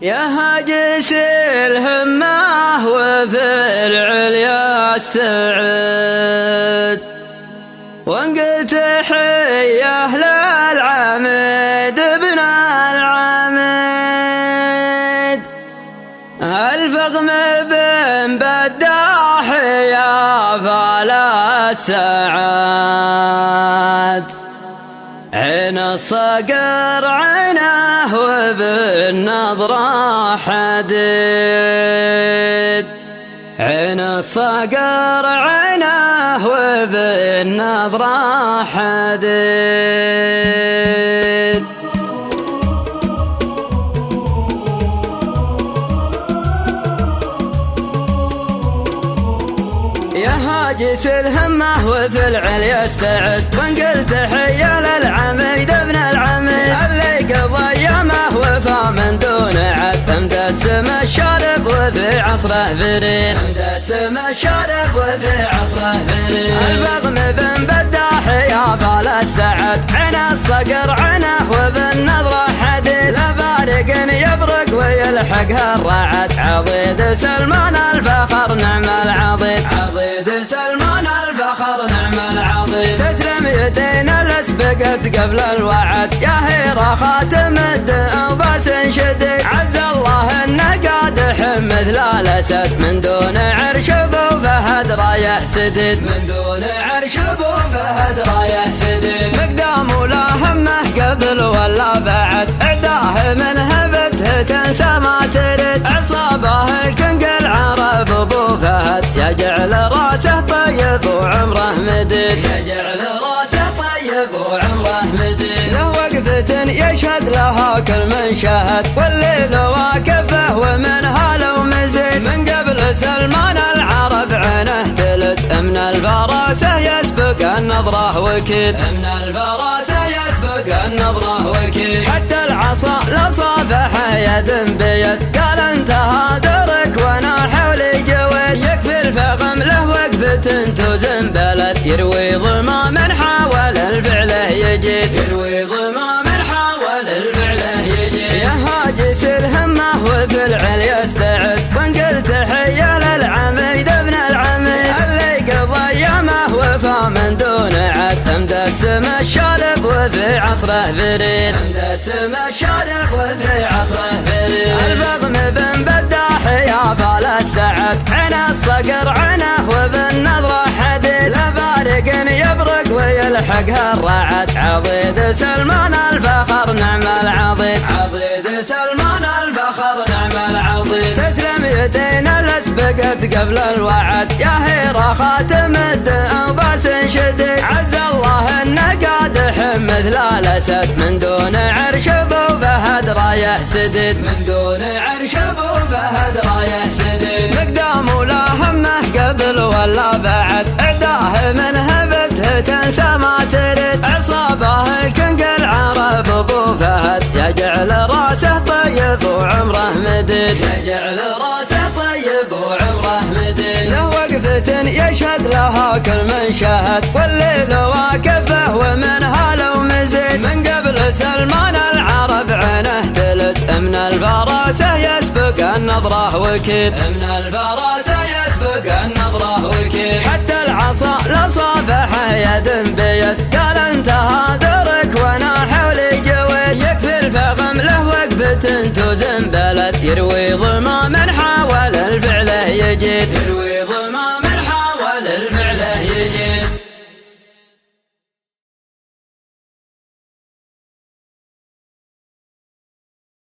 يا هاجس الهمة وفي العليا استعد، وان قلت حيه للعميد ابن العميد، الفغم بن بالداحية فلا السعاد، عين الصقر عينه وبالنظرة حديد، عين الصقر عينه وبالنظرة حديد. يا هاجس الهمة وفي العليا استعد، وان قلت حيه للعميد ابن العميد، اللي قضى ايامه وفى من دون عد، مدسم الشارب وفي عصره فريد، مدسم الشارب وفي عصره فريد، الفغم بن بالداحية فال السعد، عين الصقر عينه وبالنظرة حديد، لا فارق يبرق ويلحقها الرعد، عضيد سلمان الفخر نعم العضيد، عضيد سلمان الفخر نعم العضيد، تسلم يدينا لسبقت قبل الوعد، يا هيرة خاتم الدأوباس شديد، عز الله انه قادح مثل الاسد، من دون عرش ابو فهد رايه سديد، من دون عرش ابو فهد رايه سديد، مقدام لا همه قبل ولا بعد، عداه من هبته تنسى ما ترد، عصابه الكنق العرب ابو فهد، يجعل راسه طيب وعمره مديد، يجعل راسه طيب وعمره مديد، له وقفة يشهد لها كل من شهد، والليل واقفه ومنها لو مزيد، من قبل سلمان العرب عينه تلد، من الفراسة يسبق النظرة وكيد، من الفراسة يسبق النظرة وكيد، حتى العصا لصافحه يد بيد، قال انتهى درك وانا حولي جويد، يكفي الفغم له وقفة توزن بلد، يروي ظلمه من حاول الفعل يجيد، يروي ظلمه من حاول الفعل يجيد، يا هاجس الهمة وفي العليا استعد، وان قلت حيه للعميد ابن العميد، اللي قضى ايامه وفى من دون عد، مدسم الشارب وفي عصره فريد، مدسم الشارب وفي عصره فريد، الفغم بن بالداحية فال السعد، عين الصقر عينه وبالنظرة حديد، لا فارق يبرق ويلحقها الرعد، عضيد سلمان الفخر نعم العضيد، عضيد سلمان الفخر نعم العضيد، تسلم يدينا لسبقت قبل الوعد، يا هيرة خاتم الدأوباس شديد، عز الله انه قادح مثل الاسد، من دون عرش ابو فهد رايه سديد، من دون عرش ابو فهد رايه سديد، مقدام لا همه قبل ولا بعد، عداه من هبته تنسى ما ترد، عصابه الكنق العرب ابو فهد، يجعل راسه طيب وعمره مديد، يجعل راسه طيب وعمره مديد، له وقفة يشهد لها كل من شهد، والليل واقفه ومنها لو مزيد، من قبل سلمان العرب عينه تلد، من الفراسة يسبق النظرة وكيد، من الفراسة يسبق النظرة وكيد، حتى العصا لصافحه يد بيد، قال انتهى درك وانا حولي جويد، يكفي الفغم له وقفة توزن بلد، يروي ظلمه من حاول الفعل يجيد، يروي